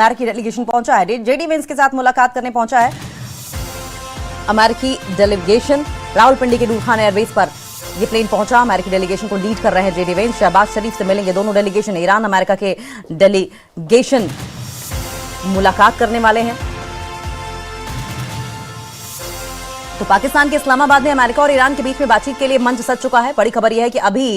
अमेरिकी डेलीगेशन पहुंचा है, जेडी वेंस के साथ मुलाकात करने पहुंचा है अमेरिकी डेलीगेशन। रावलपिंडी के नूर खान एयरबेस पर ये प्लेन पहुंचा। अमेरिकी डेलीगेशन को लीड कर रहे हैं जेडी वेंस। शहबाज शरीफ से मिलेंगे दोनों डेलीगेशन। ईरान अमेरिका के डेलीगेशन मुलाकात करने वाले हैं। तो पाकिस्तान के इस्लामाबाद में अमेरिका और ईरान के बीच में बातचीत के लिए मंच सज चुका है। बड़ी खबर यह है कि अभी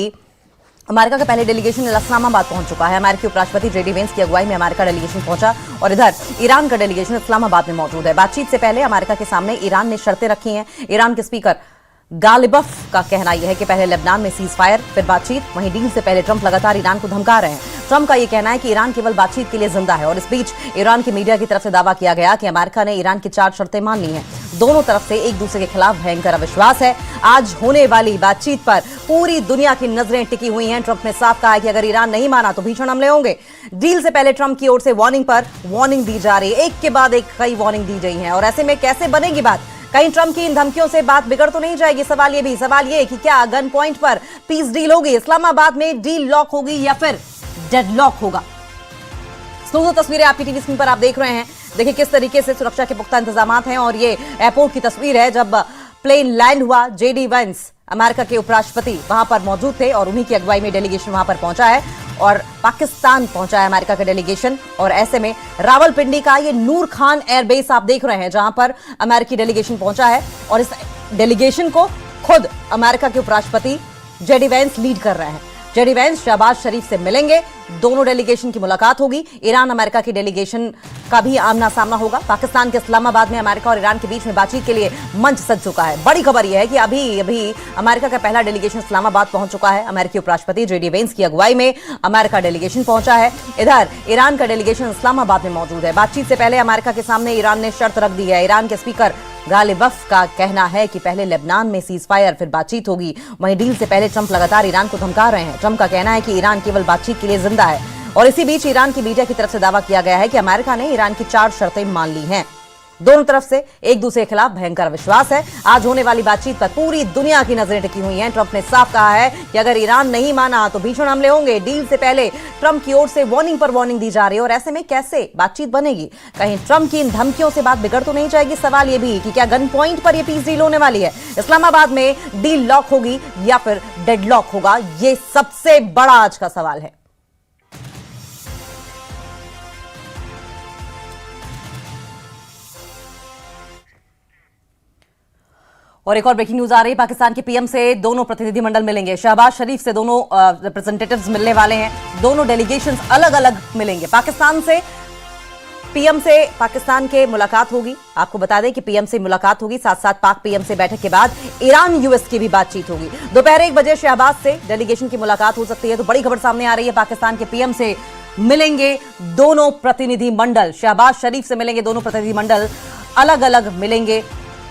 अमेरिका का पहले डेलीगेशन इस्लामाबाद पहुंच चुका है। अमेरिकी उपराष्ट्रपति जेडी वेंस की अगुवाई में अमेरिका डेलीगेशन पहुंचा और इधर ईरान का डेलीगेशन इस्लामाबाद में मौजूद है। बातचीत से पहले अमेरिका के सामने ईरान ने शर्तें रखी हैं। ईरान के स्पीकर गालिबफ का कहना यह है कि पहले लेबनान में सीज फायर फिर बातचीत। वहीं डील से पहले ट्रंप लगातार ईरान को धमका रहे हैं। ट्रंप का यह कहना है कि ईरान केवल बातचीत के लिए जिंदा है। और इस बीच ईरान की मीडिया की तरफ से दावा किया गया कि अमेरिका ने ईरान की 4 शर्तें मान ली हैं। दोनों तरफ से एक दूसरे के खिलाफ भयंकर अविश्वास है। आज होने वाली बातचीत पर पूरी दुनिया की नजरें टिकी हुई हैं। ट्रंप ने साफ कहा है कि अगर ईरान नहीं माना तो भीषण हमले होंगे। डील से पहले ट्रंप की ओर से वार्निंग पर वार्निंग दी जा रही है। एक के बाद एक कई वार्निंग दी गई है और ऐसे में कैसे बनेगी बात? कहीं ट्रंप की इन धमकियों से बात बिगड़ तो नहीं जाएगी? सवाल ये कि क्या गन पॉइंट पर पीस डील होगी? इस्लामाबाद में डील लॉक होगी या फिर डेडलॉक होगा? दोनों तस्वीरें आपकी टीवी स्क्रीन पर आप देख रहे हैं। देखिए किस तरीके से सुरक्षा के पुख्ता इंतजाम हैं और ये एयरपोर्ट की तस्वीर है जब प्लेन लैंड हुआ। जेडी वेंस अमेरिका के उपराष्ट्रपति वहां पर मौजूद थे और उन्हीं की अगुवाई में डेलीगेशन वहां पर पहुंचा है और पाकिस्तान पहुंचा है अमेरिका का डेलीगेशन। और ऐसे में रावलपिंडी का ये नूर खान एयरबेस आप देख रहे हैं जहां पर अमेरिकी डेलीगेशन पहुंचा है और इस डेलीगेशन को खुद अमेरिका के उपराष्ट्रपति जेडी वेंस लीड कर रहे हैं। जेडी वेंस शहबाज शरीफ से मिलेंगे, दोनों डेलीगेशन की मुलाकात होगी। ईरान अमेरिका की डेलीगेशन का भी आमना सामना होगा। पाकिस्तान के इस्लामाबाद में अमेरिका और ईरान के बीच में बातचीत के लिए मंच सज चुका है। बड़ी खबर यह है कि अभी अमेरिका का पहला डेलीगेशन इस्लामाबाद पहुंच चुका है। अमेरिकी उपराष्ट्रपति जेडी वेंस की अगुवाई में अमेरिका डेलीगेशन पहुंचा है। इधर ईरान का डेलीगेशन इस्लामाबाद में मौजूद है। बातचीत से पहले अमेरिका के सामने ईरान ने शर्त रख दी है। ईरान के स्पीकर गालिबफ का कहना है कि पहले लेबनान में सीज फायर फिर बातचीत होगी। वहीं डील से पहले ट्रंप लगातार ईरान को धमका रहे हैं। ट्रंप का कहना है कि ईरान केवल बातचीत के लिए जिंदा है। और इसी बीच ईरान की मीडिया की तरफ से दावा किया गया है कि अमेरिका ने ईरान की 4 शर्तें मान ली हैं। दोनों तरफ से एक दूसरे के खिलाफ भयंकर विश्वास है। आज होने वाली बातचीत पर पूरी दुनिया की नजरें टिकी हुई हैं। ट्रंप ने साफ कहा है कि अगर ईरान नहीं माना तो भीषण हमले होंगे। डील से पहले ट्रंप की ओर से वार्निंग पर वार्निंग दी जा रही है और ऐसे में कैसे बातचीत बनेगी? कहीं ट्रंप की इन धमकियों से बात बिगड़ तो नहीं जाएगी? सवाल यह भी कि क्या गन पॉइंट पर यह पीस डील होने वाली है? इस्लामाबाद में डील लॉक होगी या फिर डेडलॉक होगा? यह सबसे बड़ा आज का सवाल है। और एक और ब्रेकिंग न्यूज आ रही है। पाकिस्तान के पीएम से दोनों प्रतिनिधिमंडल मिलेंगे। शहबाज शरीफ से दोनों रिप्रेजेंटेटिव्स मिलने वाले हैं। दोनों डेलीगेशंस अलग अलग मिलेंगे। पाकिस्तान से पीएम से पाकिस्तान के मुलाकात होगी। आपको बता दें कि पीएम से मुलाकात होगी, साथ साथ पाक पीएम से बैठक के बाद ईरान यूएस की भी बातचीत होगी। दोपहर 1 बजे शहबाज से डेलीगेशन की मुलाकात हो सकती है। तो बड़ी खबर सामने आ रही है, पाकिस्तान के पीएम से मिलेंगे दोनों प्रतिनिधिमंडल। शहबाज शरीफ से मिलेंगे दोनों प्रतिनिधिमंडल, अलग अलग मिलेंगे।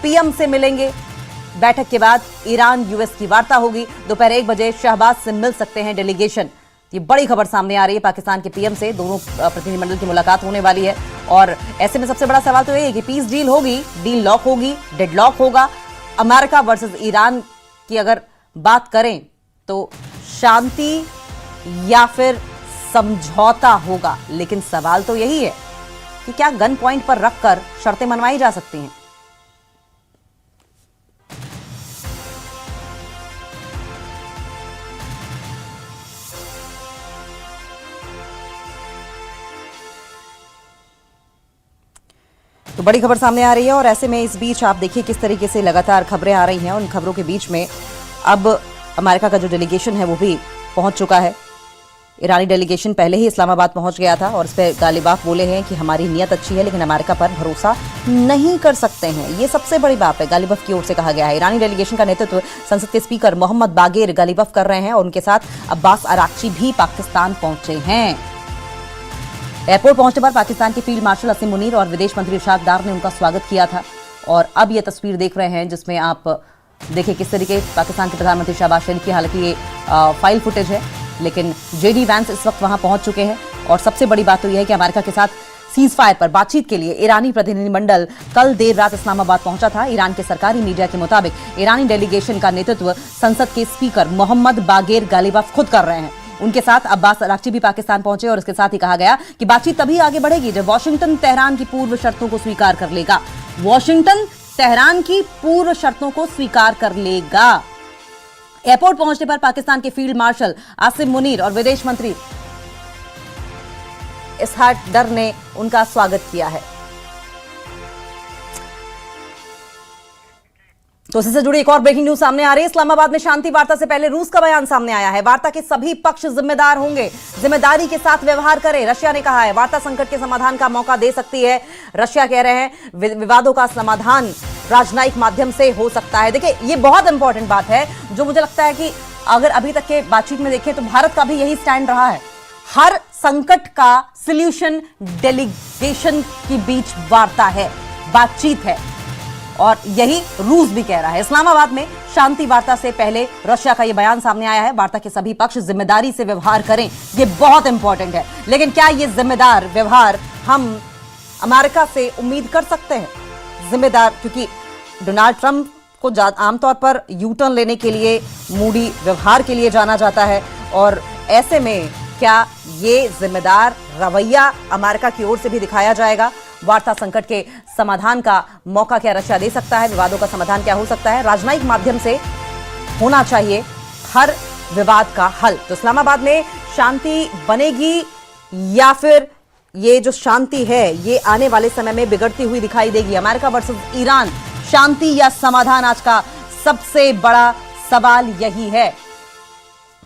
पीएम से मिलेंगे, बैठक के बाद ईरान यूएस की वार्ता होगी। दोपहर 1 बजे शहबाज से मिल सकते हैं डेलीगेशन। ये बड़ी खबर सामने आ रही है। पाकिस्तान के पीएम से दोनों प्रतिनिधिमंडल की मुलाकात होने वाली है और ऐसे में सबसे बड़ा सवाल तो ये है कि पीस डील होगी, डील लॉक होगी, डेडलॉक होगा? अमेरिका वर्सेस ईरान की अगर बात करें तो शांति या फिर समझौता होगा। लेकिन सवाल तो यही है कि क्या गन पॉइंट पर रखकर शर्तें मनवाई जा सकती हैं? तो बड़ी खबर सामने आ रही है और ऐसे में इस बीच आप देखिए किस तरीके से लगातार खबरें आ रही हैं। उन खबरों के बीच में अब अमेरिका का जो डेलीगेशन है वो भी पहुंच चुका है। ईरानी डेलीगेशन पहले ही इस्लामाबाद पहुंच गया था और इस पर गालिबाफ बोले हैं कि हमारी नीयत अच्छी है लेकिन अमेरिका पर भरोसा नहीं कर सकते हैं। ये सबसे बड़ी बात है, गालिबफ की ओर से कहा गया है। ईरानी डेलीगेशन का नेतृत्व संसद के स्पीकर मोहम्मद बागेर गालिबफ कर रहे हैं और उनके साथ अब्बास अराक्ची भी पाकिस्तान पहुंचे हैं। एयरपोर्ट पहुंचने पर पाकिस्तान के फील्ड मार्शल असीम मुनीर और विदेश मंत्री इरशाद डार ने उनका स्वागत किया था। और अब ये तस्वीर देख रहे हैं जिसमें आप देखिए किस तरीके पाकिस्तान के प्रधानमंत्री शहबाज शरीफ की, हालांकि ये फाइल फुटेज है लेकिन जेडी वेंस इस वक्त वहां पहुंच चुके हैं। और सबसे बड़ी बात तो यह है कि अमेरिका के साथ सीज फायर पर बातचीत के लिए ईरानी प्रतिनिधिमंडल कल देर रात इस्लामाबाद पहुंचा था। ईरान के सरकारी मीडिया के मुताबिक ईरानी डेलीगेशन का नेतृत्व संसद के स्पीकर मोहम्मद बागेर गालिबफ खुद कर रहे हैं। उनके साथ अब्बास अराक्ची भी पाकिस्तान पहुंचे और इसके साथ ही कहा गया कि बातचीत तभी आगे बढ़ेगी जब वॉशिंगटन तेहरान की पूर्व शर्तों को स्वीकार कर लेगा। वॉशिंगटन तेहरान की पूर्व शर्तों को स्वीकार कर लेगा। एयरपोर्ट पहुंचने पर पाकिस्तान के फील्ड मार्शल आसिम मुनीर और विदेश मंत्री इसहाक डर ने उनका स्वागत किया है। तो इससे जुड़ी एक और ब्रेकिंग न्यूज सामने आ रही है। इस्लामाबाद में शांति वार्ता से पहले रूस का बयान सामने आया है। वार्ता के सभी पक्ष जिम्मेदार होंगे, जिम्मेदारी के साथ व्यवहार करें, रशिया ने कहा है। वार्ता संकट के समाधान का मौका दे सकती है, रशिया कह रहे हैं। विवादों का समाधान राजनयिक माध्यम से हो सकता है। देखिए, ये बहुत इंपॉर्टेंट बात है जो मुझे लगता है कि अगर अभी तक के बातचीत में देखें तो भारत का भी यही स्टैंड रहा है। हर संकट का सॉल्यूशन डेलीगेशन के बीच वार्ता है, बातचीत है, और यही रूस भी कह रहा है। इस्लामाबाद में शांति वार्ता से पहले रशिया का यह बयान सामने आया है। वार्ता के सभी पक्ष जिम्मेदारी से व्यवहार करें, यह बहुत इंपॉर्टेंट है। लेकिन क्या यह जिम्मेदार व्यवहार हम अमेरिका से उम्मीद कर सकते हैं? जिम्मेदार, क्योंकि डोनाल्ड ट्रंप को आमतौर पर यू टर्न लेने के लिए, मूडी व्यवहार के लिए जाना जाता है, और ऐसे में क्या ये जिम्मेदार रवैया अमेरिका की ओर से भी दिखाया जाएगा? वार्ता संकट के समाधान का मौका क्या रशिया दे सकता है? विवादों का समाधान क्या हो सकता है? राजनयिक माध्यम से होना चाहिए हर विवाद का हल। तो इस्लामाबाद में शांति बनेगी या फिर ये जो शांति है ये आने वाले समय में बिगड़ती हुई दिखाई देगी? अमेरिका वर्सेस ईरान, शांति या समाधान, आज का सबसे बड़ा सवाल यही है।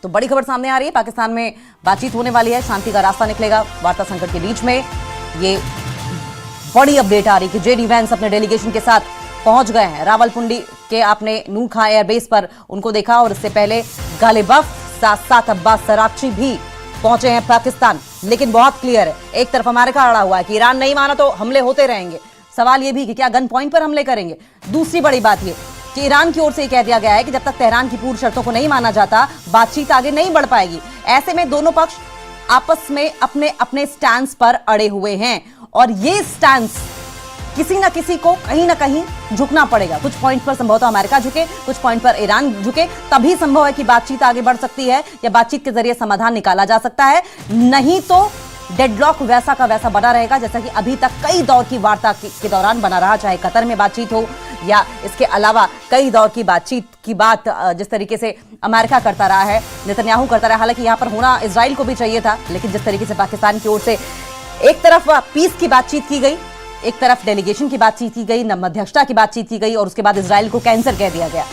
तो बड़ी खबर सामने आ रही है, पाकिस्तान में बातचीत होने वाली है, शांति का रास्ता निकलेगा वार्ता संकट के बीच में। ये बड़ी अपडेट आ रही कि जेडी वैंस अपने डेलीगेशन के साथ पहुंच गए हैं। रावलपिंडी के आपने नूर खां एयरबेस पर उनको देखा, और इससे पहले गालिबफ साथ साथ अब्बास अराक्ची भी पहुंचे हैं पाकिस्तान। लेकिन बहुत क्लियर है, एक तरफ अमेरिका अड़ा हुआ है कि ईरान नहीं माना तो हमले होते रहेंगे। सवाल यह भी कि क्या गन पॉइंट पर हमले करेंगे? दूसरी बड़ी बात यह कि ईरान की ओर से कह दिया गया है कि जब तक तेहरान की पूर्व शर्तों को नहीं माना जाता, बातचीत आगे नहीं बढ़ पाएगी। ऐसे में दोनों पक्ष आपस में अपने अपने स्टैंड पर अड़े हुए हैं, और ये स्टैंड किसी ना किसी को कहीं ना कहीं झुकना पड़ेगा। कुछ पॉइंट पर संभवतः अमेरिका झुके, कुछ पॉइंट पर ईरान झुके, तभी संभव है कि बातचीत आगे बढ़ सकती है या बातचीत के जरिए समाधान निकाला जा सकता है। नहीं तो डेडलॉक वैसा का वैसा बना रहेगा जैसा कि अभी तक कई दौर की वार्ता के दौरान बना रहा, चाहे कतर में बातचीत हो या इसके अलावा कई दौर की बातचीत की बात जिस तरीके से अमेरिका करता रहा है, नेतन्याहू करता रहा। हालांकि यहां पर होना इजराइल को भी चाहिए था, लेकिन जिस तरीके से पाकिस्तान की ओर से एक तरफ पीस की बातचीत की गई, एक तरफ डेलीगेशन की बातचीत की गई, मध्यस्थता की बातचीत की गई, और उसके बाद इजराइल को कैंसर कह दिया गया,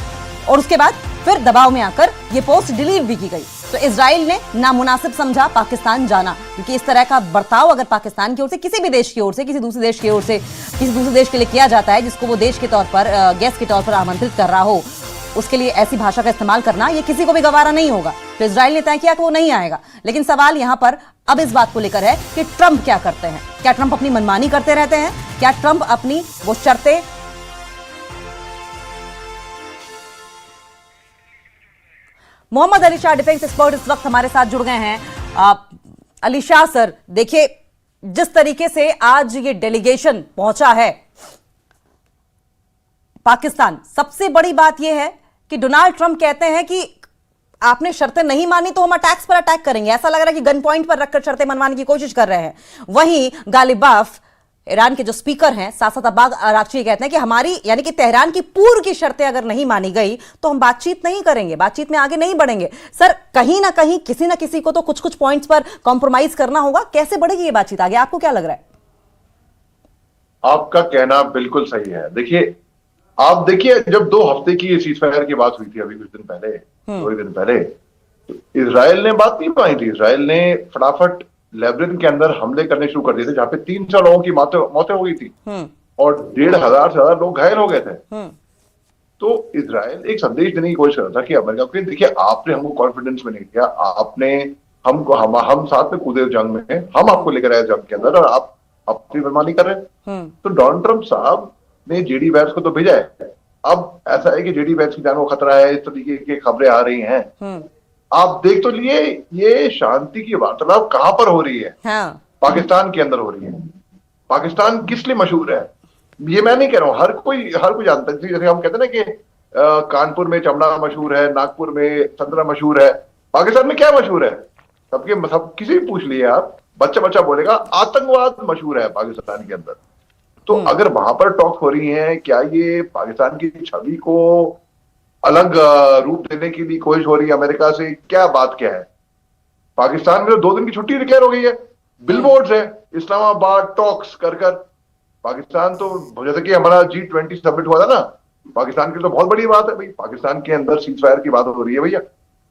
और उसके बाद फिर दबाव में आकर ये पोस्ट डिलीट भी की गई। तो इजराइल ने नामुनासिब समझा पाकिस्तान जाना, क्योंकि इस तरह का बर्ताव अगर पाकिस्तान की ओर से, किसी भी देश की ओर से, किसी दूसरे देश की ओर से, किसी दूसरे देश के लिए किया जाता है जिसको वो देश के तौर पर, गेस्ट के तौर पर आमंत्रित कर रहा हो, उसके लिए ऐसी भाषा का इस्तेमाल करना ये किसी को भी गवारा नहीं होगा। तो इजराइल ने तय किया कि वो नहीं आएगा। लेकिन सवाल यहां पर अब इस बात को लेकर है कि ट्रंप क्या करते हैं? क्या ट्रंप अपनी मनमानी करते रहते हैं? क्या ट्रंप अपनी वो शर्तें मोहम्मद अली शाह, डिफेंस एक्सपर्ट, इस वक्त हमारे साथ जुड़ गए हैं। अली शाह सर, देखिए जिस तरीके से आज ये डेलीगेशन पहुंचा है पाकिस्तान, सबसे बड़ी बात यह है कि डोनाल्ड ट्रंप कहते हैं कि आपने शर्तें नहीं मानी तो हम अटैक्स पर अटैक करेंगे। ऐसा लग रहा है कि गन पॉइंट पर रखकर शर्तें मनवाने की कोशिश कर रहे हैं। वहीं गालिबाफ, ईरान के जो स्पीकर हैं, साथ साथ अब्बास अराक्ची कहते हैं कि हमारी, यानी कि तेहरान की पूर्व की शर्तें अगर नहीं मानी गई तो हम बातचीत नहीं करेंगे, बातचीत में आगे नहीं बढ़ेंगे। सर, कहीं ना कहीं किसी ना किसी को तो कुछ कुछ पॉइंट्स पर कॉम्प्रोमाइज करना होगा। कैसे बढ़ेगी ये बातचीत आगे, आपको क्या लग रहा है? आपका कहना बिल्कुल सही है। देखिए, आप देखिए, जब 2 हफ्ते की सीज फायर की बात हुई थी अभी कुछ दिन पहले, 2 दिन पहले, तो इजराइल ने बात नहीं मानी थी। इजराइल ने फटाफट लेबनान के अंदर हमले करने शुरू कर दिए थे, जहां पे 300 लोगों की मौतें हो गई थी और 1,500 से ज्यादा लोग घायल हो गए थे। तो इजराइल एक संदेश देने की कोशिश कर रहा था कि अमेरिका को, देखिए आपने हमको कॉन्फिडेंस में नहीं दिया, आपने हमको, हम साथ में कूदे जंग में, हम आपको लेकर आए जंग के अंदर, और आप अपनी मनमानी कर रहे हैं। तो डोनाल्ड ट्रंप साहब ने जेडी वैंस को तो भेजा है। अब ऐसा है कि जेडी वैंस की जान को खतरा है, इस तरीके की खबरें आ रही हैं। आप देख तो लिए, ये शांति की वार्तालाप कहां पर हो रही है? हाँ। पाकिस्तान के अंदर हो रही है। पाकिस्तान किस लिए मशहूर है? ये मैं नहीं कह रहा हूं, हर कोई जानता है। जैसे हम कहते हैं ना कि कानपुर में चमड़ा मशहूर है, नागपुर में संतरा मशहूर है, पाकिस्तान में क्या मशहूर है? सब किसी भी पूछ लिए आप, बच्चा बच्चा बोलेगा आतंकवाद मशहूर है पाकिस्तान के अंदर। तो अगर वहां पर टॉक हो रही है, क्या ये पाकिस्तान की छवि को अलग रूप देने की भी कोशिश हो रही है अमेरिका से? क्या बात क्या है? पाकिस्तान में तो 2 दिन की छुट्टी डिक्लेयर हो गई है, बिलबोर्ड्स है, इस्लामाबाद टॉक्स कर कर। पाकिस्तान तो जैसे कि हमारा G20 समिट हुआ था ना, पाकिस्तान की तो बहुत बड़ी बात है भाई, पाकिस्तान के अंदर सीज फायर की बात हो रही है भैया,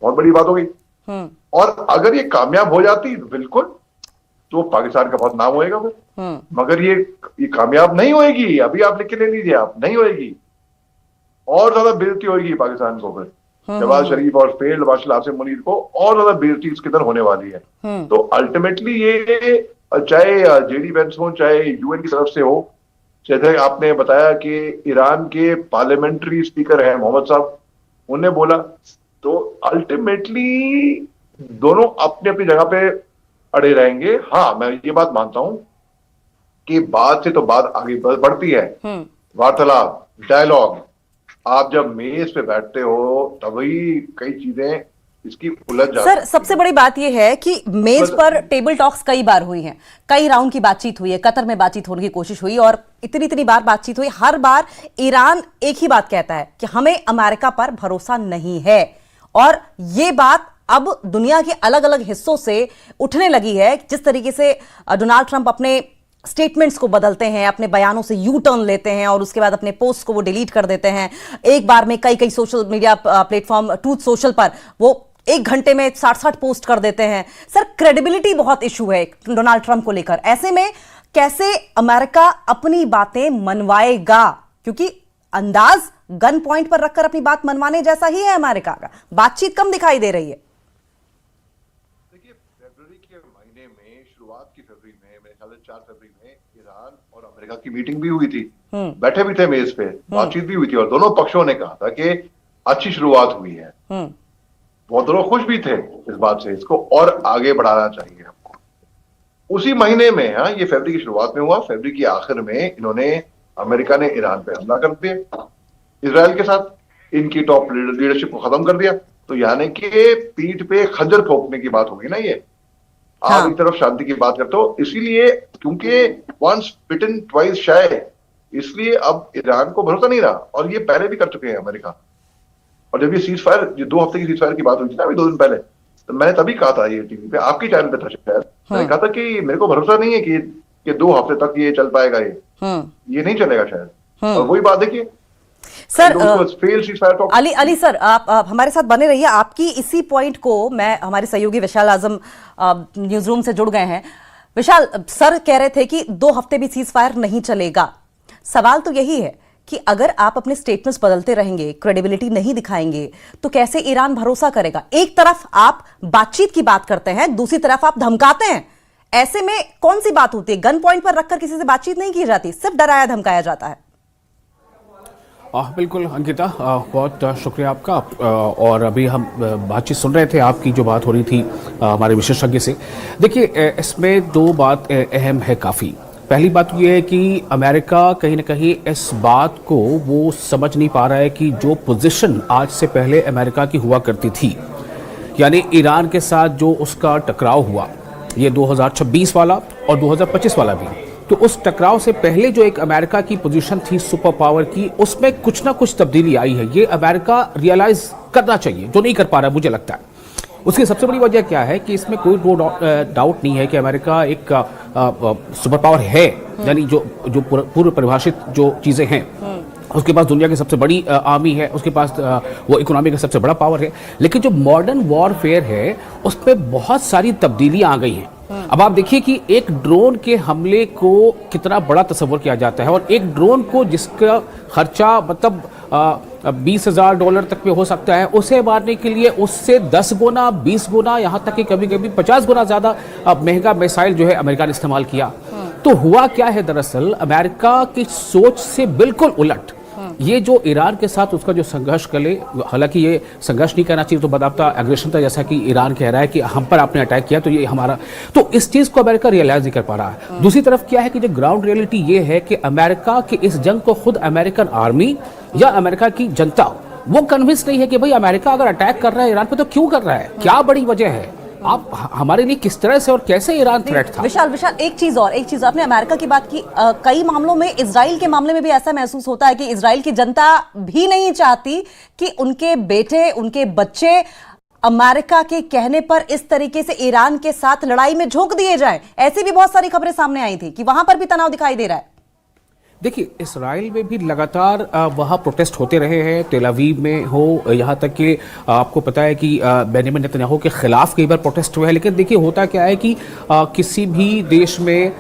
बहुत बड़ी बात हो गई। और अगर ये कामयाब हो जाती बिल्कुल, तो पाकिस्तान का बहुत नाम होएगा फिर। मगर ये कामयाब नहीं होएगी, अभी आप लिख के ले लीजिए, आप नहीं होएगी, और ज्यादा बेइज्जती होगी पाकिस्तान को फिर। शहबाज शरीफ और फील्ड मार्शल आसिम मुनीर को और ज्यादा बेइज्जती इसके अंदर होने वाली है। तो अल्टीमेटली ये चाहे जेडी वेंस हो, चाहे यूएन की तरफ से हो, जैसे आपने बताया कि ईरान के पार्लियामेंट्री स्पीकर हैं मोहम्मद साहब, उन्हें बोला, तो अल्टीमेटली दोनों अपनी अपनी जगह पे अड़े रहेंगे। हाँ, मैं ये बात मानता हूं कि बात से तो बात आगे बढ़ती है, वार्तालाप, डायलॉग। आप जब मेज पे बैठते हो तभी कई चीजें इसकी उलझ जाती है। सर, सबसे बड़ी बात यह है कि मेज पर टेबल टॉक्स कई बार हुई हैं, कई राउंड की बातचीत हुई है, कतर में बातचीत होने की कोशिश हुई और इतनी बार बातचीत हुई। हर बार ईरान एक ही बात कहता है कि हमें अमेरिका पर भरोसा नहीं है, और ये बात अब दुनिया के अलग अलग हिस्सों से उठने लगी है। जिस तरीके से डोनाल्ड ट्रंप अपने स्टेटमेंट्स को बदलते हैं, अपने बयानों से यू टर्न लेते हैं और उसके बाद अपने पोस्ट को वो डिलीट कर देते हैं। एक बार में कई social media platform, truth social पर वो 1 घंटे में 60 पोस्ट कर देते हैं। सर, क्रेडिबिलिटी बहुत इशू है डोनाल्ड ट्रंप को लेकर। ऐसे में कैसे अमेरिका अपनी बातें मनवाएगा? क्योंकि अंदाज गन पॉइंट पर रखकर अपनी बात मनवाने जैसा ही है अमेरिका का, बातचीत कम दिखाई दे रही है। देखिए, फरवरी के महीने में, शुरुआत की फरवरी में, मेरे ख्याल से 4 फरवरी में ईरान और अमेरिका की मीटिंग भी हुई थी, बैठे भी थे मेज पे, बातचीत भी हुई थी, और दोनों पक्षों ने कहा था कि अच्छी शुरुआत हुई है। बहुत लोग खुश भी थे इस बात से, इसको और आगे बढ़ाना चाहिए हमको। उसी महीने में, हाँ, ये फरवरी की शुरुआत में हुआ, फरवरी के आखिर में अमेरिका ने ईरान पे हमला कर दिया, इजराइल के साथ इनकी टॉप लीडरशिप को खत्म कर दिया। तो यानी कि पीठ पे खंजर ठोकने की बात होगी ना ये। आप एक तरफ शांति की बात करते हो, इसीलिए क्योंकि वंस बिटन ट्वाइस शाय, इसलिए अब ईरान को भरोसा नहीं रहा, और ये पहले भी कर चुके हैं अमेरिका। और जब ये सीज फायर, 2 हफ्ते की सीज फायर की बात हुई थी ना अभी 2 दिन पहले, तो मैंने तभी कहा था, ये टीवी पे, आपकी चैनल पे था शायद, मैंने कहा था कि मेरे को भरोसा नहीं है कि 2 हफ्ते तक ये चल पाएगा, ये नहीं चलेगा शायद। और वही बात देखिए सर, अली सर, आप हमारे साथ बने रहिए। आपकी इसी पॉइंट को मैं, हमारे सहयोगी विशाल आजम न्यूज रूम से जुड़ गए हैं। विशाल सर कह रहे थे कि 2 हफ्ते भी सीज फायर नहीं चलेगा। सवाल तो यही है कि अगर आप अपने स्टेटमेंट्स बदलते रहेंगे, क्रेडिबिलिटी नहीं दिखाएंगे, तो कैसे ईरान भरोसा करेगा? एक तरफ आप बातचीत की बात करते हैं, दूसरी तरफ आप धमकाते हैं। ऐसे में कौन सी बात होती है? गन पॉइंट पर रखकर किसी से बातचीत नहीं की जाती, सिर्फ डराया धमकाया जाता है। बिल्कुल अंकिता, बहुत शुक्रिया आपका। और अभी हम बातचीत सुन रहे थे, आपकी जो बात हो रही थी हमारे विशेषज्ञ से। देखिए, इसमें 2 बात अहम है काफ़ी। पहली बात ये है कि अमेरिका कहीं ना कहीं इस बात को वो समझ नहीं पा रहा है कि जो पोजीशन आज से पहले अमेरिका की हुआ करती थी, यानी ईरान के साथ जो उसका टकराव हुआ, ये 2026 वाला और 2025 वाला भी, तो उस टकराव से पहले जो एक अमेरिका की पोजीशन थी सुपर पावर की, उसमें कुछ ना कुछ तब्दीली आई है। ये अमेरिका रियलाइज करना चाहिए, जो नहीं कर पा रहा है मुझे लगता है। उसकी सबसे बड़ी वजह क्या है कि इसमें कोई डाउट नहीं है कि अमेरिका एक सुपर पावर है, यानी जो पूर्व परिभाषित जो चीज़ें हैं, उसके पास दुनिया की सबसे बड़ी आर्मी है, उसके पास वो इकोनॉमी का सबसे बड़ा पावर है। लेकिन जो मॉडर्न वॉरफेयर है, उसमें बहुत सारी तब्दीलियां आ गई हैं। अब आप देखिए कि एक ड्रोन के हमले को कितना बड़ा तस्वर किया जाता है, और एक ड्रोन को जिसका खर्चा मतलब $20,000 तक में हो सकता है, उसे मारने के लिए उससे 10 गुना, 20 गुना, यहाँ तक कि कभी कभी 50 गुना ज़्यादा महंगा मिसाइल जो है अमेरिका ने इस्तेमाल किया। तो हुआ क्या है, दरअसल अमेरिका की सोच से बिल्कुल उलट ये जो ईरान के साथ उसका जो संघर्ष करे, हालांकि ये संघर्ष नहीं कहना चाहिए, तो बदाबता एग्रेशन था, जैसा कि ईरान कह रहा है कि हम पर आपने अटैक किया तो ये हमारा, तो इस चीज को अमेरिका रियलाइज नहीं कर पा रहा है। दूसरी तरफ क्या है कि जो ग्राउंड रियलिटी ये है कि अमेरिका की इस जंग को खुद अमेरिकन आर्मी या अमेरिका की जनता वो कन्विंस नहीं है कि भाई अमेरिका अगर अटैक कर रहा है ईरान पे तो क्यों कर रहा है, क्या बड़ी वजह है। आप हमारे लिए किस तरह से और कैसे ईरान थ्रेट था? विशाल विशाल एक चीज आपने अमेरिका की बात की, कई मामलों में इजराइल के मामले में भी ऐसा महसूस होता है कि इजराइल की जनता भी नहीं चाहती कि उनके बेटे, उनके बच्चे अमेरिका के कहने पर इस तरीके से ईरान के साथ लड़ाई में झोंक दिए जाएं। ऐसी भी बहुत सारी खबरें सामने आई थी कि वहां पर भी तनाव दिखाई दे रहा है। देखिए, इसराइल में भी लगातार वहाँ प्रोटेस्ट होते रहे हैं, तेल अवीव में हो, यहाँ तक कि आपको पता है कि बेंजामिन नेतन्याहू के खिलाफ कई बार प्रोटेस्ट हुए हैं। लेकिन देखिए, होता क्या है कि किसी भी देश में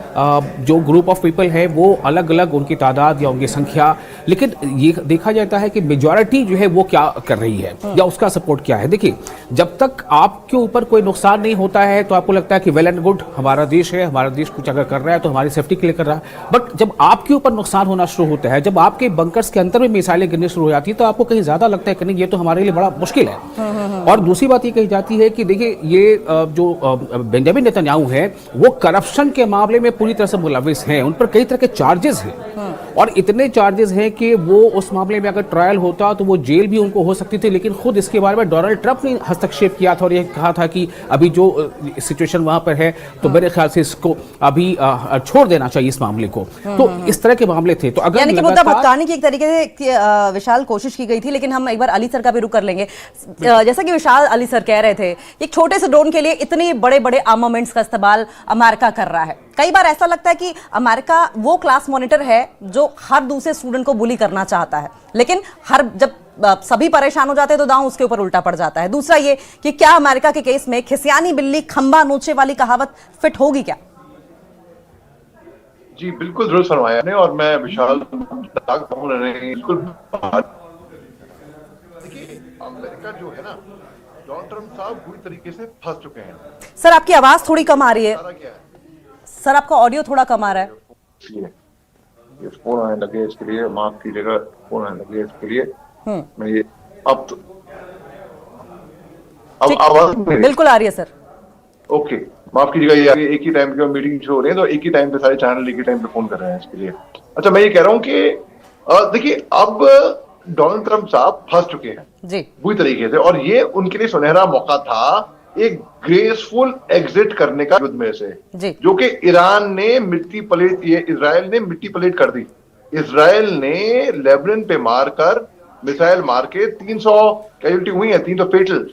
जो ग्रुप ऑफ पीपल है वो अलग अलग, उनकी तादाद या उनकी संख्या, लेकिन ये देखा जाता है कि मेजॉरिटी जो है वो क्या कर रही है या उसका सपोर्ट क्या है। देखिए, जब तक आपके ऊपर कोई नुकसान नहीं होता है तो आपको लगता है कि वेल एंड गुड, हमारा देश है, हमारा देश कुछ अगर कर रहा है तो हमारी सेफ्टी के लिए कर रहा है। बट जब आपके ऊपर नुकसान होना शुरू होता है, जब आपके बंकर्स के अंदर में मिसाइलें गिरनी शुरू हो जाती है, तो आपको कहीं ज्यादा लगता है कि नहीं, ये तो हमारे लिए बड़ा मुश्किल है। और दूसरी बात ये कही जाती है कि देखिए, ये जो बेंजामिन नेतन्याहू है वो करप्शन के मामले में पूरी तरह से मुलविस हैं, उन पर कई तरह के चार्जेस हैं और इतने चार्जेस हैं कि वो उस मामले में अगर ट्रायल होता तो वो जेल भी उनको हो सकती थी। लेकिन खुद इसके बारे में डोनाल्ड ट्रंप ने हस्तक्षेप किया था और ये कहा था कि अभी जो सिचुएशन वहां पर है तो मेरे ख्याल से इसको अभी छोड़ देना चाहिए इस मामले को। तो इस तरह के मामले थे। तो अगर यानी कि मुद्दा भटकाने की एक तरीके से विशाल कोशिश की गई थी। लेकिन हम एक बार अली सर का भी रुख कर लेंगे। जैसा कि विशाल अली सर कह रहे थे, एक छोटे से ड्रोन के लिए इतने बड़े बड़े आर्मामेंट्स का इस्तेमाल अमेरिका कर रहा है। कई बार ऐसा लगता है कि अमेरिका वो क्लास मॉनिटर है जो हर दूसरे स्टूडेंट को बुली करना चाहता है, लेकिन जब सभी परेशान हो जाते हैं तो दांव उसके ऊपर उल्टा पड़ जाता है। दूसरा ये कि क्या अमेरिका के केस में खिसियानी बिल्ली खंबा नोचे वाली कहावत फिट होगी क्या? जी बिल्कुल दुरुस्त फरमाया आपने और मैं विशाल बिल्कुल। देखिए, अमेरिका जो है ना, डोनाल्ड ट्रंप साहब पूरी तरीके से फंस चुके हैं। सर, आपकी आवाज थोड़ी कम आ रही है। सर, आपका ऑडियो थोड़ा कम आ रहा है। ये फोन आने लगे इसके लिए माफ कीजिएगा, फोन आने लगे इसके लिए मैं ये अब आवाज बिल्कुल आ रही है सर। ओके, माफ कीजिएगा, ये एक ही टाइम पे मीटिंग शो हो रही है तो एक ही टाइम पे सारे चैनल एक ही टाइम पे फोन कर रहे हैं इसके लिए। अच्छा, मैं ये कह रहा हूँ कि देखिए, अब डोनाल्ड ट्रंप साहब फंस चुके हैं जी पूरी तरीके से और ये उनके लिए सुनहरा मौका था एक ग्रेसफुल एग्जिट करने का युद्ध में से, जो कि ईरान ने इजराइल ने मिट्टी पलेट कर दी। इजराइल ने लेबनान पे मारकर मिसाइल मार के 300 कैजुअल्टी हुई है, 300 फेटल,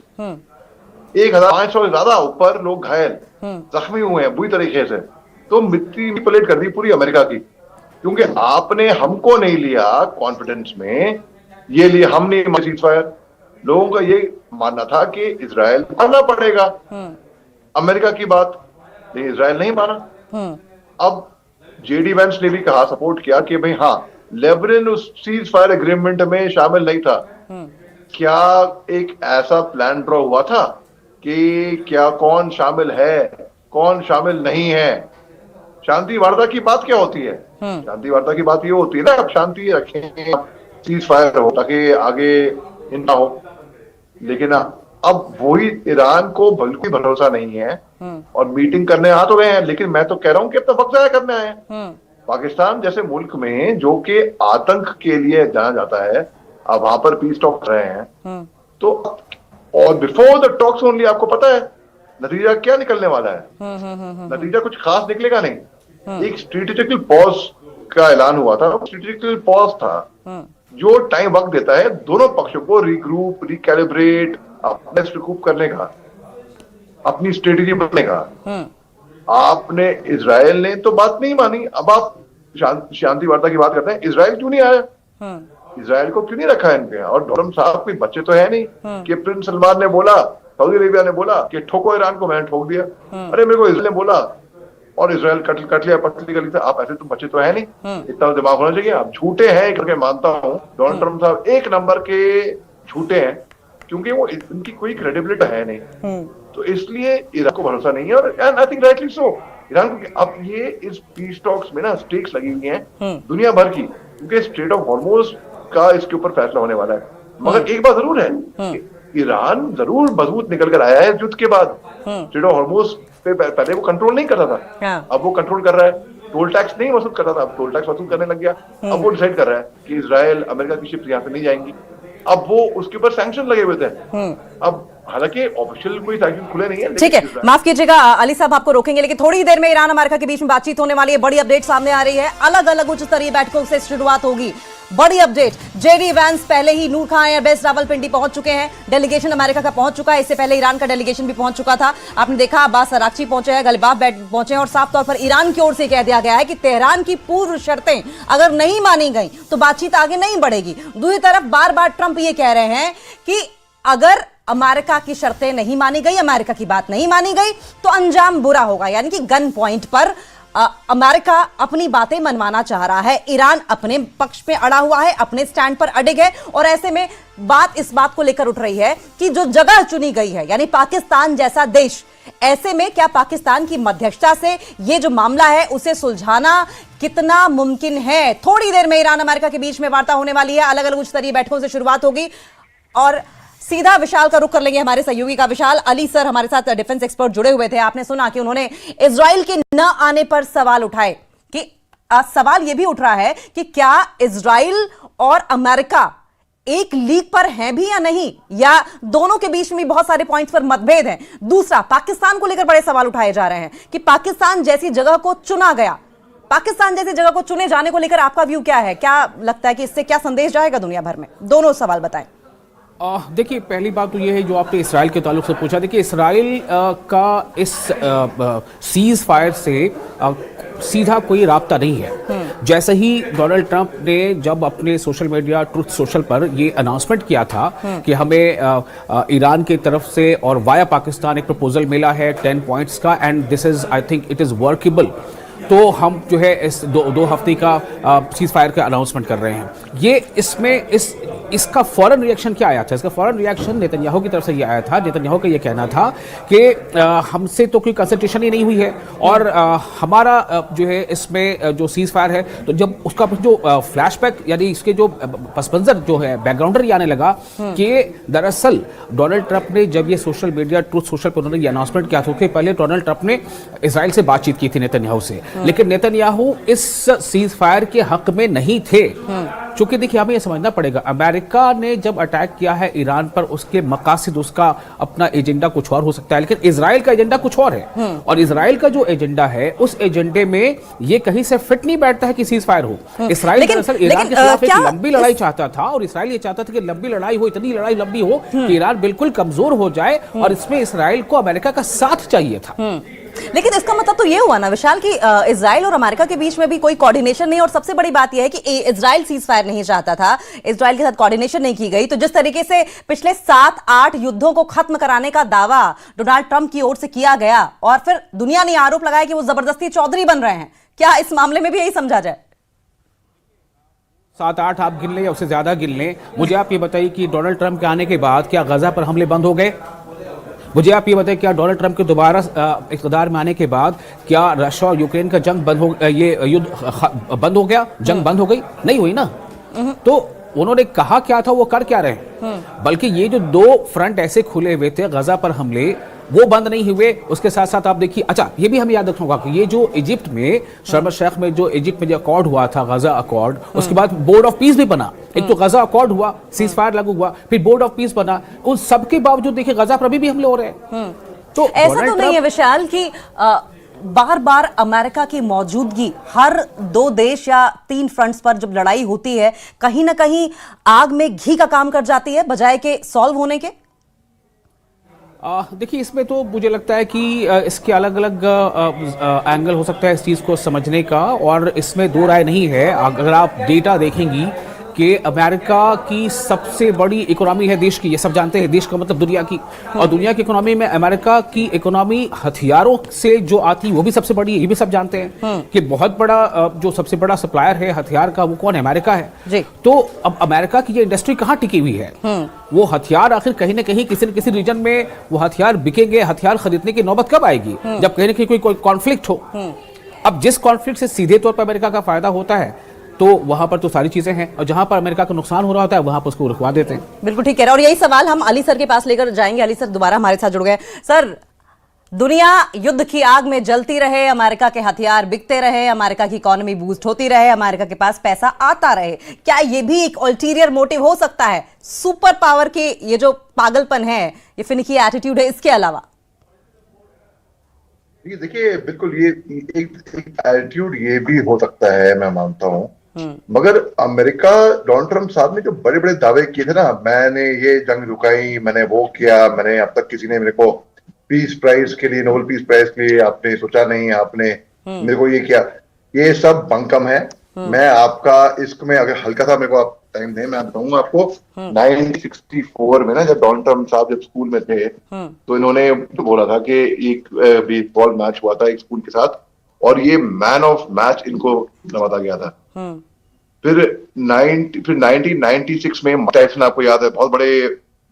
1500 से ज्यादा ऊपर लोग घायल जख्मी हुए हैं बुरी तरीके से। तो मिट्टी पलेट कर दी पूरी अमेरिका की, क्योंकि आपने हमको नहीं लिया कॉन्फिडेंस में, ये लिए हम नहीं सीज़फायर। लोगों का ये मानना था कि इजराइल मानना पड़ेगा अमेरिका की बात, लेकिन इजराइल नहीं माना। अब जेडी वेंस ने भी कहा, सपोर्ट किया कि भाई हाँ, लेबनान उस सीज फायर एग्रीमेंट में शामिल नहीं था। क्या एक ऐसा प्लान ड्रॉ हुआ था कि क्या कौन शामिल है कौन शामिल नहीं है? शांति वार्ता की बात क्या होती है? शांति वार्ता की बात ये होती है ना, अब शांति रखें, सीज फायर हो ताकि आगे ना हो। लेकिन अब वही ईरान को बिल्कुल भरोसा नहीं है और मीटिंग करने आ तो गए हैं, लेकिन मैं तो कह रहा हूं कि अपना वक्त जाया करने आए हैं। पाकिस्तान जैसे मुल्क में जो कि आतंक के लिए जाना जाता है, अब वहां पर पीस टॉक कर रहे हैं तो, और बिफोर द टॉक्स ओनली आपको पता है नतीजा क्या निकलने वाला है? नतीजा कुछ खास निकलेगा नहीं। एक स्ट्रेटेजिकल पॉज का ऐलान हुआ था। स्ट्रेटेजिकल पॉज था जो टाइम वक्त देता है दोनों पक्षों को रिग्रुप, रिकैलिब्रेट, अपने रिकूप करने का, अपनी स्ट्रेटेजी बनाने का। आपने इजराइल ने तो बात नहीं मानी। अब आप शांति वार्ता की बात करते हैं, इजराइल क्यों नहीं आया? इजराइल को क्यों नहीं रखा इनके? और डोनाल्ड साहब कोई बच्चे तो है नहीं कि प्रिंस सलमान ने बोला, सऊदी अरेबिया ने बोला कि ठोको ईरान को, मैंने ठोक दिया। अरे मेरे को इजराइल ने बोला और इजराइल कट लिया पतली गली से। आप ऐसे तो बच्चे तो है नहीं, इतना दिमाग होना चाहिए। आप झूठे हैं करके मानता हूं, डोनाल्ड ट्रंप साहब एक नंबर के झूठे हैं, क्योंकि वो इनकी कोई क्रेडिबिलिटी है नहीं। तो इसलिए ईरान को भरोसा नहीं है और I think rightly so. Iran को अब ये इस पीस टॉक्स में ना स्टेक्स लगी हुई हैं दुनिया भर की, क्योंकि स्ट्रेट ऑफ हॉर्मुज का इसके ऊपर फैसला होने वाला है। मगर एक बात जरूर है, ईरान जरूर मजबूत निकल कर आया है युद्ध के बाद। स्ट्रेट ऑफ हॉर्मुज पे पहले वो कंट्रोल नहीं करता था, अब वो कंट्रोल कर रहा है। टोल टैक्स नहीं वसूल करता था, अब टोल टैक्स वसूल करने लग गया। अब वो डिसाइड कर रहा है कि इजराइल अमेरिका की शिप्स यहाँ से नहीं जाएंगी। अब वो उसके ऊपर सैंक्शन लगे हुए थे। अब हालांकि ऑफिशियल कोई सैंक्शन खुले नहीं है। ठीक है, माफ कीजिएगा अली साहब, आपको रोकेंगे, लेकिन थोड़ी देर में ईरान अमेरिका के बीच में बातचीत होने वाली है। बड़ी अपडेट सामने आ रही है, अलग अलग उच्च स्तरीय बैठकों से शुरुआत होगी। बड़ी अपडेट, जेडी वैंस पहले ही नूर खान एयरबेस रावलपिंडी पहुंच चुके हैं। डेलीगेशन अमेरिका का पहुंच चुका है, इससे पहले ईरान का डेलीगेशन भी पहुंच चुका था। आपने देखा अब्बास अराक्ची पहुंचे हैं, गलिबाफ पहुंचे हैं, और साफ तौर पर ईरान की ओर से कह दिया गया है कि तेहरान की पूर्व शर्तें अगर नहीं मानी गई तो बातचीत आगे नहीं बढ़ेगी। दूसरी तरफ बार बार ट्रंप ये कह रहे हैं कि अगर अमेरिका की शर्तें नहीं मानी गई, अमेरिका की बात नहीं मानी गई तो अंजाम बुरा होगा, यानी कि गन पॉइंट पर अमेरिका अपनी बातें मनवाना चाह रहा है। ईरान अपने पक्ष में अड़ा हुआ है, अपने स्टैंड पर अड़िग है, और ऐसे में बात इस बात को लेकर उठ रही है कि जो जगह चुनी गई है, यानी पाकिस्तान जैसा देश, ऐसे में क्या पाकिस्तान की मध्यस्थता से ये जो मामला है उसे सुलझाना कितना मुमकिन है। थोड़ी देर में ईरान अमेरिका के बीच में वार्ता होने वाली है, अलग अलग उच्च स्तरीय बैठकों से शुरुआत होगी, और सीधा विशाल का रुख कर लेंगे, हमारे सहयोगी का विशाल। अली सर हमारे साथ डिफेंस एक्सपर्ट जुड़े हुए थे। आपने सुना कि उन्होंने इजराइल के न आने पर सवाल उठाए कि सवाल यह भी उठ रहा है कि क्या इजराइल और अमेरिका एक लीग पर हैं भी या नहीं, या दोनों के बीच में बहुत सारे पॉइंट्स पर मतभेद हैं। दूसरा, पाकिस्तान को लेकर बड़े सवाल उठाए जा रहे हैं कि पाकिस्तान जैसी जगह को चुना गया, पाकिस्तान जैसी जगह को चुने जाने को लेकर आपका व्यू क्या है? क्या लगता है कि इससे क्या संदेश जाएगा दुनिया भर में? दोनों सवाल बताएं। देखिए, पहली बात तो ये है जो आपने इसराइल के ताल्लुक से पूछा। देखिए, इसराइल का इस सीज फायर से सीधा कोई राब्ता नहीं है। जैसे ही डोनाल्ड ट्रंप ने जब अपने सोशल मीडिया ट्रुथ सोशल पर ये अनाउंसमेंट किया था कि हमें ईरान की तरफ से और वाया पाकिस्तान एक प्रपोजल मिला है 10 पॉइंट्स का, and this is, I think it is workable, तो हम जो है इस दो हफ्ते का सीज फायर का अनाउंसमेंट कर रहे हैं। ये इसमें इसका फौरन रिएक्शन क्या आया था? इसका फौरन रिएक्शन नेतन्याहू की तरफ से ये आया था। नेतन्याहू का ये कहना था कि हमसे तो कोई कंसल्टेशन ही नहीं हुई है, और हमारा जो है इसमें जो सीज फायर है, तो जब उसका जो फ्लैशबैक, यानी इसके जो पस मंजर जो है, बैकग्राउंडर ये आने लगा कि दरअसल डोनाल्ड ट्रंप ने जब ये सोशल मीडिया ट्रुथ सोशल पर उन्होंने ये अनाउंसमेंट किया था, उसके पहले डोनाल्ड ट्रंप ने इसराइल से बातचीत की थी नेतन्याहू से, लेकिन नेतन्याहू इस सीज फायर के हक में नहीं थे। क्योंकि देखिए, हमें यह समझना पड़ेगा, अमेरिका ने जब अटैक किया है ईरान पर, उसके मकासद, उसका अपना एजेंडा कुछ और हो सकता है, लेकिन इजराइल का एजेंडा कुछ और है। और इजराइल का जो एजेंडा है, उस एजेंडे में ये कहीं से फिट नहीं बैठता है कि सीज फायर हो। इजराइल दरअसल ईरान के खिलाफ एक लंबी लड़ाई चाहता था, और इजराइल ये चाहता था कि लंबी लड़ाई हो, इतनी लड़ाई लंबी हो कि ईरान बिल्कुल कमजोर हो जाए, और इसमें इजराइल को अमेरिका का साथ चाहिए था। लेकिन इसका मतलब तो ये हुआ ना विशाल कि इजराइल और अमेरिका के बीच में भी कोई कोऑर्डिनेशन नहीं, और सबसे बड़ी बात यह है कि इजराइल सीज फायर नहीं चाहता था, इजराइल के साथ कोऑर्डिनेशन नहीं की गई। तो जिस तरीके से पिछले 7-8 युद्धों को खत्म कराने का दावा डोनाल्ड ट्रंप की ओर से किया गया, और फिर दुनिया ने आरोप लगाया कि वो जबरदस्ती चौधरी बन रहे हैं, क्या इस मामले में भी यही समझा जाए? 7-8 आप गिन लें या उससे ज्यादा गिन लें, मुझे आप ये बताइए कि डोनाल्ड ट्रंप के आने के बाद क्या गजा पर हमले बंद हो गए? मुझे आप ये बताइए, क्या डोनाल्ड ट्रंप के दोबारा इक़्तिदार में आने के बाद क्या रशिया और यूक्रेन का जंग बंद हो, ये युद्ध बंद हो गया, जंग बंद हो गई? नहीं हुई ना। तो उन्होंने कहा क्या था, वो कर क्या रहे? बल्कि ये जो 2 फ्रंट ऐसे खुले हुए थे, गजा पर हमले, वो बंद नहीं हुए। उसके साथ साथ आप देखिए, अच्छा ये भी हमें याद रखना होगा कि ये जो इजिप्ट में शर्म शेख में जो इजिप्ट में जो अकॉर्ड हुआ था, गजा अकॉर्ड, उसके बाद बोर्ड ऑफ पीस भी बना। एक तो गजा अकॉर्ड हुआ, सीज फायर लागू हुआ, फिर बोर्ड ऑफ पीस बना। उन सबके बावजूद देखिए गजा पर अभी भी हमले हो रहे हैं। तो ऐसा तो नहीं है विशाल कि बार बार अमेरिका की मौजूदगी, हर 2 देश या 3 फ्रंट्स पर जब लड़ाई होती है, कहीं ना कहीं आग में घी का काम कर जाती है बजाय के सॉल्व होने के? देखिए, इसमें तो मुझे लगता है कि इसके अलग अलग एंगल हो सकता है इस चीज़ को समझने का, और इसमें 2 राय नहीं है। अगर आप डेटा देखेंगी कि अमेरिका की सबसे बड़ी इकोनॉमी है देश की, ये सब जानते हैं, देश का मतलब दुनिया की, और दुनिया की इकोनॉमी में अमेरिका की इकोनॉमी हथियारों से जो आती है वो भी सबसे बड़ी है, ये भी सब जानते हैं कि बहुत बड़ा जो सबसे बड़ा सप्लायर है हथियार का, वो कौन है? अमेरिका है जी। तो अब अमेरिका की ये इंडस्ट्री कहाँ टिकी हुई है? वो हथियार आखिर कहीं ना कहीं किसी न किसी रीजन में वो हथियार बिकेंगे। हथियार खरीदने की नौबत कब आएगी? जब कहीं ना कहीं कोई कॉन्फ्लिक्ट हो। अब जिस कॉन्फ्लिक्ट से सीधे तौर पर अमेरिका का फायदा होता है, तो वहां पर तो सारी चीजें हैं, और जहां पर अमेरिका का नुकसान हो रहा होता है वहां पर उसको रुकवा देते हैं। बिल्कुल ठीक कह रहे हैं, और यही सवाल हम अली सर के पास लेकर जाएंगे। अली सर दोबारा हमारे साथ जुड़ गए। सर, दुनिया युद्ध की आग में जलती रहे, अमेरिका के हथियार बिकते रहे, अमेरिका की इकोनॉमी बूस्ट होती रहे, अमेरिका के पास पैसा आता रहे, क्या ये भी एक अल्टीरियर मोटिव हो सकता है? सुपर पावर के ये जो पागलपन है, ये फिनिकी एटीट्यूड है, इसके अलावा? देखिए बिल्कुल ये एक एटीट्यूड ये भी हो सकता है, मैं मानता हूं। मगर अमेरिका, डोनाल्ड ट्रंप साहब ने जो बड़े बड़े दावे किए थे ना, मैंने ये जंग रुकाई, मैंने वो किया, मैंने अब तक किसी ने मेरे को पीस प्राइज के लिए, नोबेल पीस प्राइज के लिए आपने सोचा नहीं, आपने मेरे को ये किया, ये सब बंकम है। मैं आपका इसमें अगर हल्का सा मेरे को आप टाइम दें, मैं बताऊंगा आपको। 1964 में ना, जब डोनाल्ड ट्रंप साहब जब स्कूल में थे, तो इन्होंने तो बोला था कि एक बेसबॉल मैच हुआ था एक स्कूल के साथ, और ये मैन ऑफ मैच इनको नवाजा गया था। फिर 1996 में टाइसन, आपको याद है, बहुत बड़े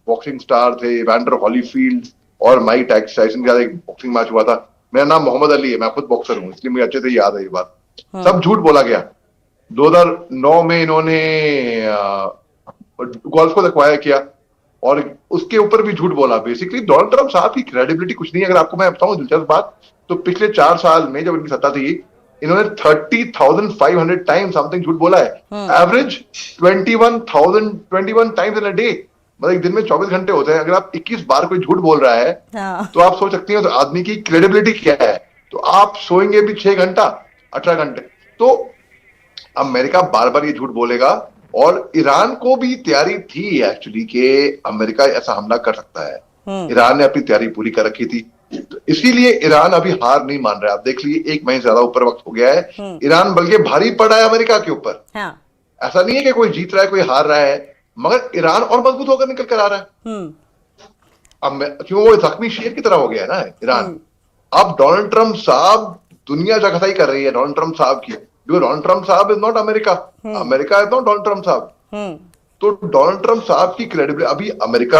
बॉक्सिंग स्टार थे, इवैंडर हॉलीफील्ड और माइक टाइसन के साथ एक बॉक्सिंग मैच हुआ था। मेरा नाम मोहम्मद अली है, मैं खुद बॉक्सर हूँ, इसलिए मुझे अच्छे से याद है ये बात। सब झूठ बोला गया। 2009 में इन्होंने गोल्फ को एक्वायर किया, और उसके ऊपर भी झूठ बोला। बेसिकली डोनाल्ड ट्रंप साहब की क्रेडिबिलिटी कुछ नहीं है। अगर आपको मैं बताऊं दिलचस्प बात, तो पिछले 4 साल में जब इनकी सत्ता थी, इन्होंने 30,500 टाइम्स समथिंग झूठ बोला है। Average 21 times in a day, मतलब एक दिन में 24 घंटे होते हैं। अगर आप 21 बार कोई झूठ बोल रहा है, तो आप सोच सकती हैं तो आदमी की क्रेडिबिलिटी क्या है। तो आप सोएंगे भी 6 घंटा, 18 घंटे। तो अमेरिका बार बार ये झूठ बोलेगा, और ईरान को भी तैयारी थी एक्चुअली कि अमेरिका ऐसा हमला कर सकता है। ईरान ने अपनी तैयारी पूरी कर रखी थी, तो इसीलिए ईरान अभी हार नहीं मान रहा है। आप देख लीजिए, 1 महीने ज्यादा ऊपर वक्त हो गया है, ईरान बल्कि भारी पड़ा है अमेरिका के ऊपर। ऐसा नहीं है कि कोई जीत रहा है कोई हार रहा है, मगर ईरान और मजबूत होकर निकल कर आ रहा है। अब क्यों, वो जख्मी शेर की तरह हो गया है ना ईरान। अब डोनाल्ड ट्रंप साहब, दुनिया जगह कर रही है डोनाल्ड ट्रंप साहब की। डोनाल्ड ट्रंप साहब is not America, America is not Donald Trump साहब। तो डोनाल्ड ट्रंप साहब की क्रेडिबिलिटी, अभी अमेरिका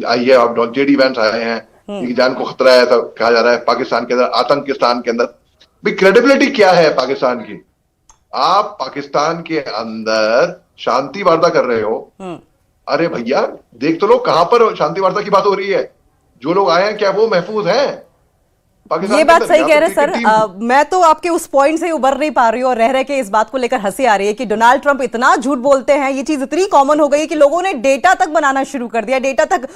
आई है, अब जेडी वैंस आए हैं, की जान को खतरा है, ऐसा कहा जा रहा है पाकिस्तान के अंदर, आतंकिस्तान के अंदर। भाई क्रेडिबिलिटी क्या है पाकिस्तान की? आप पाकिस्तान के अंदर शांति वार्ता कर रहे हो, अरे भैया देख तो लो कहां पर शांति वार्ता की बात हो रही है। जो लोग आए हैं क्या वो महफूज हैं? ये बात सही कह रहे हैं सर। मैं तो आपके उस पॉइंट से उबर नहीं पा रही हूँ, और रह के इस बात को लेकर हंसी आ रही है कि डोनाल्ड ट्रंप इतना झूठ बोलते हैं, ये चीज इतनी कॉमन हो गई है कि लोगों ने डेटा तक बनाना शुरू कर दिया, डेटा तक